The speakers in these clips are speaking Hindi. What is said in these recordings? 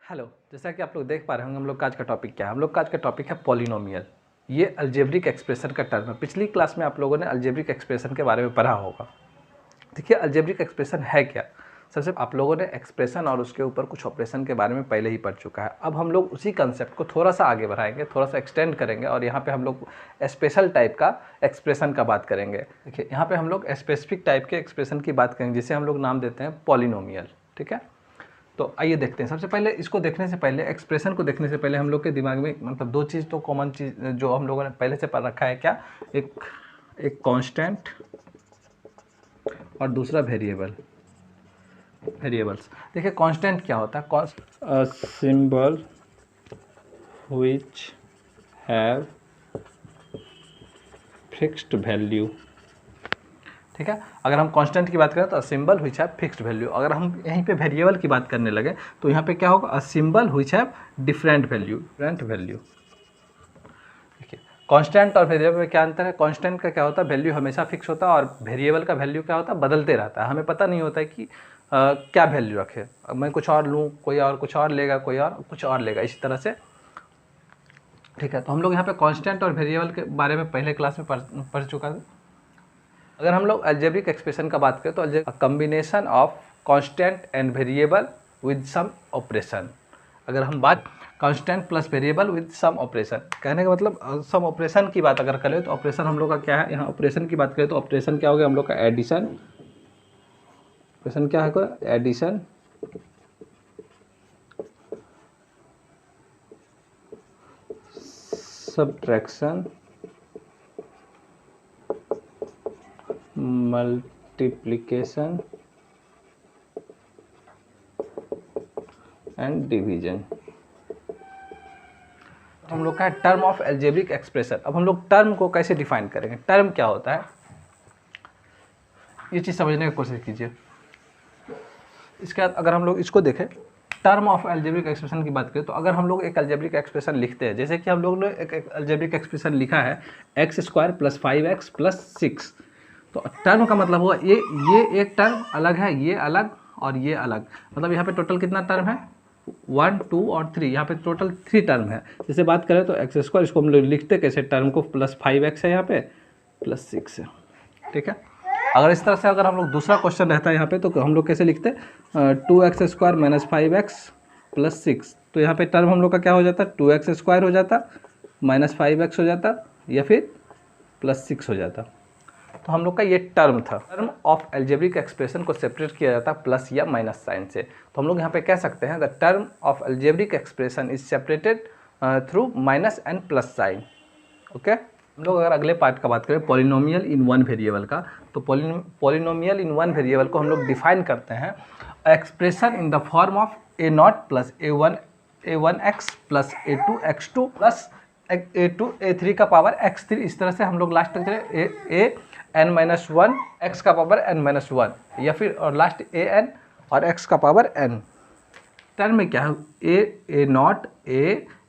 हेलो, जैसा कि आप लोग देख पा रहे होंगे हम लोग का आज का टॉपिक क्या है। हम लोग का आज का टॉपिक है पॉलिनोमियल। ये अलजेब्रिक एक्सप्रेशन का टर्म है। पिछली क्लास में आप लोगों ने अलजेब्रिक एक्सप्रेशन के बारे में पढ़ा होगा। देखिए अलजेब्रिक एक्सप्रेशन है क्या। सबसे आप लोगों ने एक्सप्रेशन और उसके ऊपर कुछ ऑपरेशन के बारे में पहले ही पढ़ चुका है। अब हम लोग उसी कंसेप्ट को थोड़ा सा आगे बढ़ाएंगे, थोड़ा सा एक्सटेंड करेंगे और यहाँ पे हम लोग स्पेशल टाइप का एक्सप्रेशन का बात करेंगे। देखिए यहाँ पे हम लोग स्पेसिफिक टाइप के एक्सप्रेशन की बात करेंगे जिसे हम लोग नाम देते हैं पॉलिनोमियल। ठीक है, तो आइए देखते हैं। सबसे पहले इसको देखने से पहले, एक्सप्रेशन को देखने से पहले हम लोग के दिमाग में मतलब दो चीज़ तो कॉमन चीज़ जो हम लोगों ने पहले से पढ़ रखा है, क्या, एक कांस्टेंट और दूसरा वेरिएबल्स। देखिए कांस्टेंट क्या होता है, symbol which have fixed value. ठीक है, अगर हम कांस्टेंट की बात करें तो symbol which have fixed value. अगर हम यहीं पे वेरिएबल की बात करने लगे तो यहाँ पे क्या होगा, a symbol which have different value. देखिए कांस्टेंट और वेरिएबल में क्या अंतर है। कांस्टेंट का क्या होता है, वैल्यू हमेशा फिक्स होता है, और वेरिएबल का वैल्यू क्या होता है, बदलते रहता है। हमें पता नहीं होता है कि क्या वैल्यू रखे। मैं कुछ और लूँ, कोई और कुछ और लेगा, कोई और कुछ और लेगा, इसी तरह से। ठीक है, तो हम लोग यहाँ पे कांस्टेंट और वेरिएबल के बारे में पहले क्लास में पढ़ चुका था। अगर हम लोग अलजेब्रिक एक्सप्रेशन का बात करें तो combination of constant and variable with some operation. अगर हम बात constant plus variable with some operation, कहने का मतलब सम ऑपरेशन की बात अगर करें तो ऑपरेशन हम लोग का क्या है। यहाँ ऑपरेशन की बात करें तो ऑपरेशन क्या हो गया हम लोग का, एडिशन। ऑपरेशन क्या है, addition, subtraction, multiplication and division. हम लोग का है टर्म ऑफ अलजेब्रिक एक्सप्रेशन। अब हम लोग टर्म को कैसे डिफाइन करेंगे, टर्म क्या होता है, ये चीज़ समझने की कोशिश कीजिए। इसके बाद अगर हम लोग इसको देखें, टर्म ऑफ अलजेब्रिक एक्सप्रेशन की बात करें तो अगर हम लोग एक अलजेब्रिक एक्सप्रेशन लिखते हैं, जैसे कि हम लोग ने एक अलजेब्रिक एक्सप्रेशन लिखा है x² + 5x + 6, तो टर्म का मतलब हुआ ये एक टर्म अलग है, ये अलग और ये अलग। मतलब यहाँ पे टोटल कितना टर्म है, 1, 2 और 3। यहाँ पे टोटल 3 टर्म है। जैसे बात करें तो x², इसको हम लोग लिखते कैसे, टर्म को +5x है यहाँ पे, +6 है। ठीक है, अगर इस तरह से अगर हम लोग दूसरा क्वेश्चन रहता है यहाँ पे तो हम लोग कैसे लिखते, 2x² - 5x + 6। तो यहाँ पे टर्म हम लोग का क्या हो जाता, 2x² हो जाता, -5x हो जाता, या फिर +6 हो जाता। तो हम लोग का ये टर्म था। टर्म ऑफ अलजेब्रिक एक्सप्रेशन को सेपरेट किया जाता है प्लस या माइनस साइन से। तो हम लोग यहाँ पे कह सकते हैं the term of algebraic expression is separated through minus and plus sign. Okay, हम लोग अगर अगले पार्ट का बात करें पॉलिनोमियल इन वन वेरिएबल का, तो पॉलिनोमियल इन वन वेरिएबल को हम लोग डिफाइन करते हैं expression in the form of a0 + a1x + a2x2 + a2 a3 का पावर x3। इस तरह से हम लोग लास्ट तक चले an-1 x का पावर n-1, या फिर और लास्ट an और x का पावर n। टर्म में क्या है, a0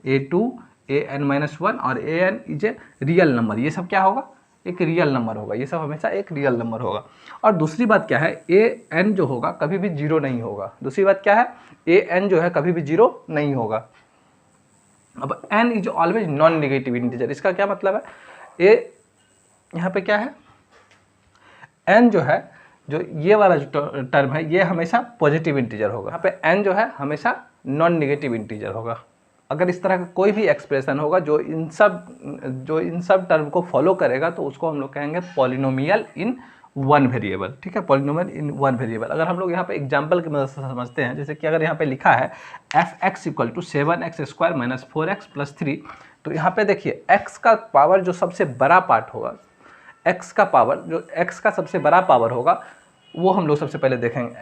a2 an-1 और an is a real number. ये सब क्या होगा, एक रियल नंबर होगा। ये सब हमेशा एक रियल नंबर होगा। और दूसरी बात क्या है, an जो होगा कभी भी 0 नहीं होगा। दूसरी बात क्या है, an जो है कभी भी 0 नहीं होगा। अब n is always non negative integer. इसका क्या मतलब है, यहाँ पे क्या है, n जो है, जो ये वाला जो टर्म है ये हमेशा पॉजिटिव इंटीजर होगा। यहाँ पे n जो है हमेशा नॉन नेगेटिव इंटीजर होगा। अगर इस तरह का कोई भी एक्सप्रेशन होगा जो इन सब टर्म को फॉलो करेगा तो उसको हम लोग कहेंगे पॉलिनोमियल इन वन वेरिएबल। ठीक है, पॉलिनोमियल इन वन वेरिएबल। अगर हम लोग यहाँ पे एग्जांपल की मदद से समझते हैं, जैसे कि अगर यहाँ पे लिखा है f(x) = 7x² - 4x + 3, तो यहाँ पे देखिए x का पावर जो सबसे बड़ा पार्ट होगा, x का पावर जो x का सबसे बड़ा पावर होगा वो हम लोग सबसे पहले देखेंगे।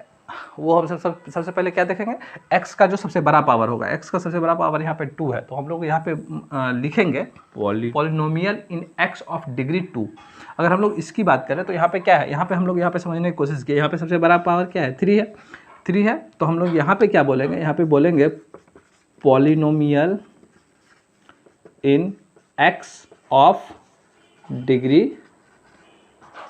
वो हम सबसे पहले क्या देखेंगे, x का जो सबसे बड़ा पावर होगा। x का सबसे बड़ा पावर यहाँ पे 2 है, तो हम लोग यहाँ पे लिखेंगे polynomial in x of degree 2। अगर हम लोग इसकी बात करें तो यहाँ पे क्या है, यहाँ पे हम लोग यहाँ पे समझने की कोशिश की, यहाँ पे सबसे बड़ा पावर क्या है, 3 है। तो हम लोग यहाँ पे क्या बोलेंगे, यहाँ पे बोलेंगे polynomial in x of degree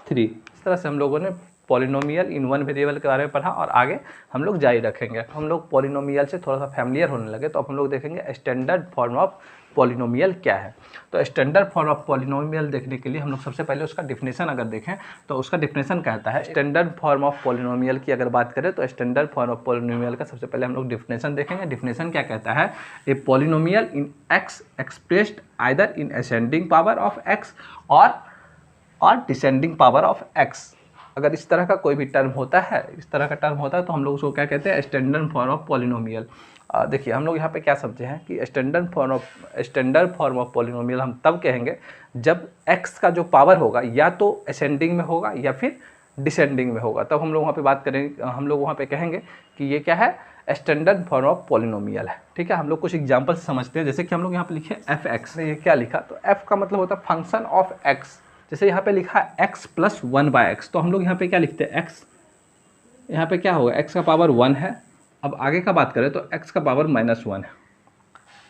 3। इस तरह से हम लोगों ने पॉलिनोमियल इन वन वेरिएबल के बारे में पढ़ा और आगे हम लोग जारी रखेंगे। हम लोग पॉलिनोमियल से थोड़ा सा फैमिलियर होने लगे तो अब हम लोग देखेंगे स्टैंडर्ड फॉर्म ऑफ पॉलिनोमियल क्या है। तो स्टैंडर्ड फॉर्म ऑफ पॉलिनोमियल देखने के लिए हम लोग सबसे पहले उसका डिफिनेशन अगर देखें तो उसका डिफिनेशन कहता है, स्टैंडर्ड फॉर्म ऑफ पॉलिनोमियल की अगर बात करें तो स्टैंडर्ड फॉर्म ऑफ पॉलिनोमियल का सबसे पहले हम लोग डिफिनेशन देखेंगे। डिफिनेशन क्या कहता है, a polynomial in x expressed either in ascending power of x और डिसेंडिंग पावर ऑफ एक्स। अगर इस तरह का कोई भी टर्म होता है, इस तरह का टर्म होता है तो हम लोग उसको क्या कहते हैं, स्टैंडर्ड फॉर्म ऑफ पॉलिनोमियल। देखिए हम लोग यहाँ पे क्या समझे हैं कि स्टैंडर्ड फॉर्म ऑफ पॉलिनोमियल हम तब कहेंगे जब x का जो पावर होगा या तो असेंडिंग में होगा या फिर डिसेंडिंग में होगा, तब हम लोग वहाँ पे बात करेंगे, हम लोग वहाँ पे कहेंगे कि ये क्या है, स्टैंडर्ड फॉर्म ऑफ पॉलिनोमियल है। ठीक है, हम लोग कुछ एग्जांपल से समझते हैं। जैसे कि हम लोग यहाँ पे लिखे f(x), ये क्या लिखा, तो f का मतलब होता है फंक्शन ऑफ x। जैसे यहाँ पे लिखा है x + 1/x, तो हम लोग यहाँ पे क्या लिखते हैं, x यहाँ पे क्या होगा, x का पावर 1 है। अब आगे का बात करें तो x का पावर -1 है।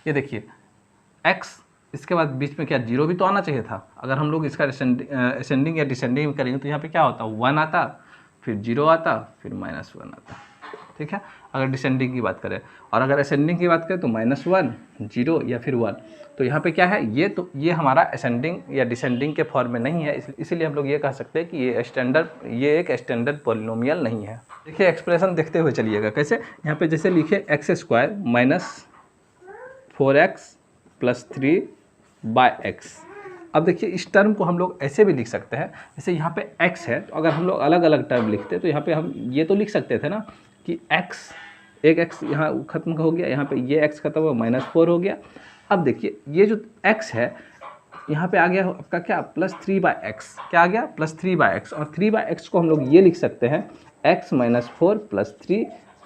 ये देखिए x, इसके बाद बीच में क्या 0 भी तो आना चाहिए था। अगर हम लोग इसका असेंडिंग या डिसेंडिंग करेंगे तो यहाँ पे क्या होता, 1 आता, फिर 0 आता, फिर -1 आता। ठीक है, अगर डिसेंडिंग की बात करें, और अगर असेंडिंग की बात करें तो -1, 0 या फिर 1। तो यहाँ पे क्या है, ये हमारा असेंडिंग या डिसेंडिंग के फॉर्म में नहीं है, इसीलिए हम लोग ये कह सकते हैं कि ये एक स्टैंडर्ड पॉलिनोमियल नहीं है। देखिए एक्सप्रेशन देखते हुए चलिएगा कैसे। यहाँ पे जैसे लिखे x² - 4x + 3/x। अब देखिए इस टर्म को हम लोग ऐसे भी लिख सकते हैं, जैसे यहाँ पे x है, तो अगर हम लोग अलग अलग टर्म लिखते तो यहाँ पे हम ये तो लिख सकते थे ना कि x, एक x यहाँ खत्म हो गया, यहाँ पे ये x खत्म हुआ, -4 हो गया। अब देखिए ये जो x है यहाँ पे आ गया आपका क्या, +3/x। क्या आ गया, +3/x। और 3/x को हम लोग ये लिख सकते हैं x - 4 +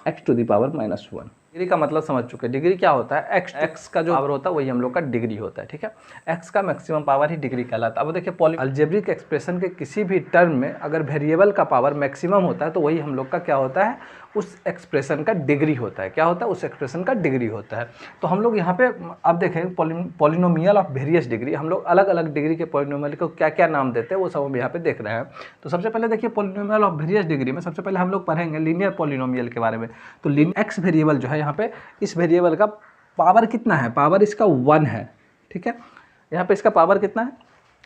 3x⁻⁻1। डिग्री का मतलब समझ चुके हैं। डिग्री क्या होता है, x का जो पावर होता है वही हम लोग का डिग्री होता है। ठीक है, x का मैक्सिमम पावर ही डिग्री कहलाता है। अब देखिए अलजेब्रिक एक्सप्रेशन के किसी भी टर्म में अगर वेरिएबल का पावर मैक्सिमम होता है तो वही हम लोग का क्या होता है, उस एक्सप्रेशन का डिग्री होता है। क्या होता है, उस एक्सप्रेशन का डिग्री होता है। तो हम लोग यहाँ पे अब देखें पॉलिनोमियल ऑफ वेरियस डिग्री, हम लोग अलग अलग डिग्री के पॉलिनोमियल को क्या क्या नाम देते हैं वो सब हम यहाँ पे देख रहे हैं। तो सबसे पहले देखिए पॉलिनोमियल ऑफ वेरियस डिग्री में सबसे पहले हम लोग पढ़ेंगे लीनियर पॉलिनोमियल के बारे में। तो x वेरिएबल जो है यहाँ पे, इस वेरिएबल का पावर कितना है, पावर इसका 1 है। ठीक है, यहाँ पे इसका पावर कितना है,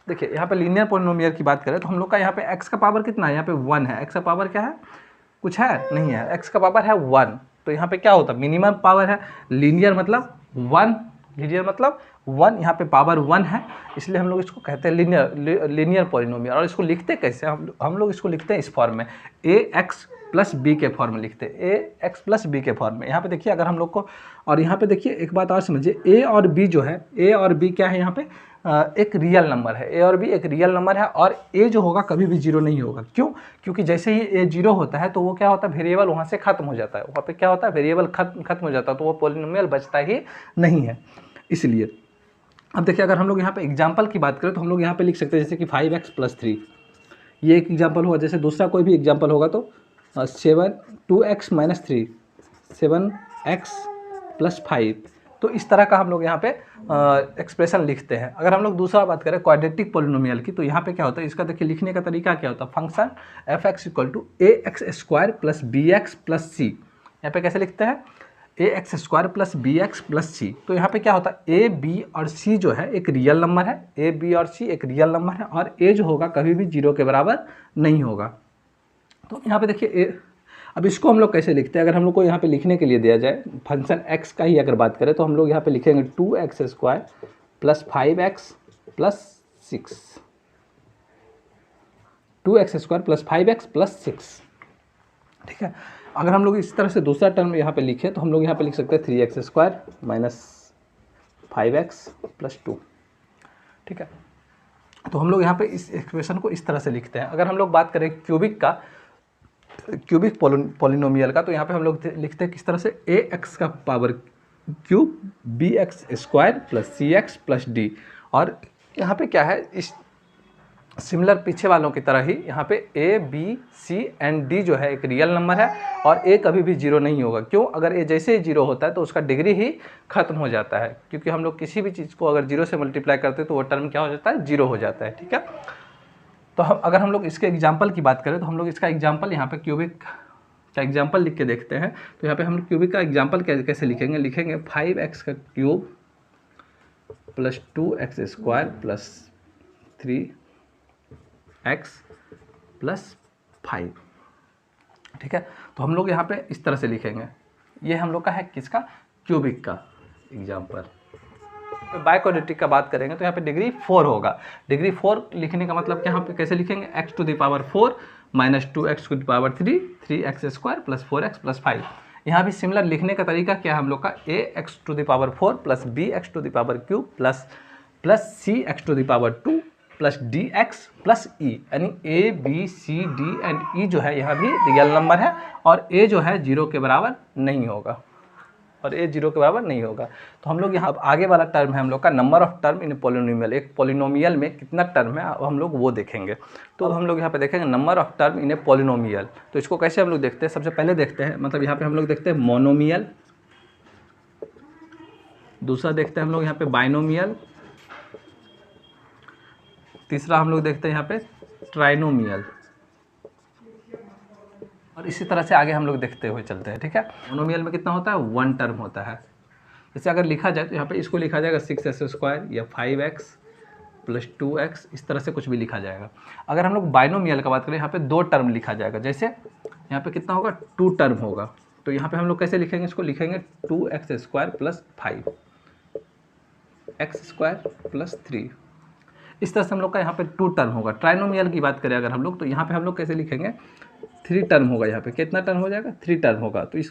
देखिए यहाँ पे लीनियर पॉलिनोमियल की बात करें तो हम लोग का यहाँ पे x का पावर कितना है, यहाँ पे 1 है। x का पावर क्या है, कुछ है नहीं है, x का पावर है 1। तो यहाँ पे क्या होता है, मिनिमम पावर है, लीनियर मतलब 1, लीनियर मतलब 1, यहाँ पे पावर 1 है, इसलिए हम लोग इसको कहते हैं लीनियर पॉलिनोमियल। और इसको लिखते कैसे, हम लोग इसको लिखते हैं इस फॉर्म में, ax + b के फॉर्म में लिखते हैं, ax + b के फॉर्म में। यहाँ पे देखिए अगर हम लोग को, और यहाँ पे देखिए एक बात और समझिए, a और b जो है, a और b क्या है, यहाँ पे एक रियल नंबर है, a और b एक रियल नंबर है। और a जो होगा कभी भी 0 नहीं होगा। क्यों, क्योंकि जैसे ही a 0 होता है तो वो क्या होता है, वेरिएबल वहाँ से खत्म हो जाता है, वहाँ पे क्या होता है, वेरिएबल खत्म हो जाता है, तो वो पॉलिनोमियल बचता ही नहीं है, इसलिए। अब देखिए अगर हम लोग यहाँ पे एग्जाम्पल की बात करें तो हम लोग यहाँ पे लिख सकते हैं जैसे कि 5x + 3, ये एक एग्जाम्पल हुआ। जैसे दूसरा कोई भी एग्जाम्पल होगा तो 2x - 3, 7x + 5। तो इस तरह का हम लोग यहाँ पे एक्सप्रेशन लिखते हैं। अगर हम लोग दूसरा बात करें क्वाड्रेटिक पॉलिनोमियल की, तो यहाँ पे क्या होता है, इसका देखिए लिखने का तरीका क्या होता है, function f(x) = ax² + bx + c। यहाँ पे कैसे लिखते हैं, ax² + bx + c। तो यहाँ पे क्या होता है, a, b और c जो है एक रियल नंबर है, a, b और c एक रियल नंबर है, और a जो होगा कभी भी 0 के बराबर नहीं होगा। तो यहाँ पे देखिए अब इसको हम लोग कैसे लिखते हैं, अगर हम लोग को यहाँ पे लिखने के लिए दिया जाए फंक्शन x का ही अगर बात करें तो हम लोग यहाँ पे लिखेंगे 2x² + 5x + 6, 2x² + 5x + 6। ठीक है, अगर हम लोग इस तरह से दूसरा टर्म यहाँ पे लिखें तो हम लोग यहाँ पे लिख सकते हैं 3x² - 5x + 2। ठीक है, तो हम लोग यहाँ पे इस एक्सप्रेशन को इस तरह से लिखते हैं। अगर हम लोग बात करें क्यूबिक पॉलिनोमियल का, तो यहाँ पे हम लोग लिखते हैं किस तरह से, ax का power cube bx² + cx + d। और यहाँ पे क्या है, इस सिमिलर पीछे वालों की तरह ही यहाँ पे a, b, c and d जो है एक रियल नंबर है, और a कभी भी 0 नहीं होगा। क्यों, अगर a जैसे ही 0 होता है तो उसका डिग्री ही खत्म हो जाता है, क्योंकि हम लोग किसी भी चीज़ को अगर 0 से मल्टीप्लाई करते हैं तो वो टर्म क्या हो जाता है, 0 हो जाता है। ठीक है, तो अगर हम लोग इसके एग्जाम्पल की बात करें तो हम लोग इसका एग्जाम्पल यहाँ पे क्यूबिक का एग्जाम्पल लिख के देखते हैं। तो यहाँ पे हम क्यूबिक का एग्जाम्पल कैसे लिखेंगे 5x का cube plus 2x square plus 3x plus 5। ठीक है, तो हम लोग यहाँ पे इस तरह से लिखेंगे। ये हम लोग का है किसका, क्यूबिक का एग्जाम्पल। बाय क्वाड्रेटिक का बात करेंगे तो यहाँ पे डिग्री 4 होगा। डिग्री 4 लिखने का मतलब यहाँ पे कैसे लिखेंगे, x to the power 4 minus 2x to the power 3 3x square plus 4x plus 5। यहाँ भी सिमिलर लिखने का तरीका क्या है हम लोग का, ax टू द पावर 4 प्लस bx to the power cube plus cx to the power 2 plus dx plus e, यानी a b c d and e जो है यहाँ भी रियल नंबर है और a जो है 0 के बराबर नहीं होगा और a 0 के बराबर नहीं होगा। तो हम लोग यहाँ आगे वाला टर्म है हम लोग का number of term in polynomial. एक पॉलिनोमियल में कितना टर्म है हम लोग वो देखेंगे। तो हम लोग यहाँ पे देखेंगे number of term in a polynomial. तो इसको कैसे हम लोग देखते हैं, सबसे पहले देखते हैं मतलब यहाँ पे हम लोग देखते हैं मोनोमियल, दूसरा देखते हैं हम लोग यहाँ पे बाइनोमियल, तीसरा हम लोग देखते हैं यहाँ पे ट्राइनोमियल और इसी तरह से आगे हम लोग देखते हुए चलते हैं। ठीक है, मोनोमियल में कितना होता है, 1 टर्म होता है। जैसे अगर लिखा जाए तो यहाँ पे इसको लिखा जाएगा 6x स्क्वायर या 5x प्लस 2x, इस तरह से कुछ भी लिखा जाएगा। अगर हम लोग बाइनोमियल का बात करें यहाँ पे 2 टर्म लिखा जाएगा। जैसे यहाँ पे कितना होगा, 2 टर्म होगा। तो यहाँ पे हम लोग कैसे लिखेंगे, इसको लिखेंगे 2x square plus 5x square plus 3। इस तरह से हम लोग का यहाँ पे 2 टर्म होगा। ट्राइनोमियल की बात करें अगर हम लोग तो यहाँ पे हम लोग कैसे लिखेंगे, 3 टर्म होगा। यहाँ पे कितना टर्म हो जाएगा, 3 टर्म होगा। तो इस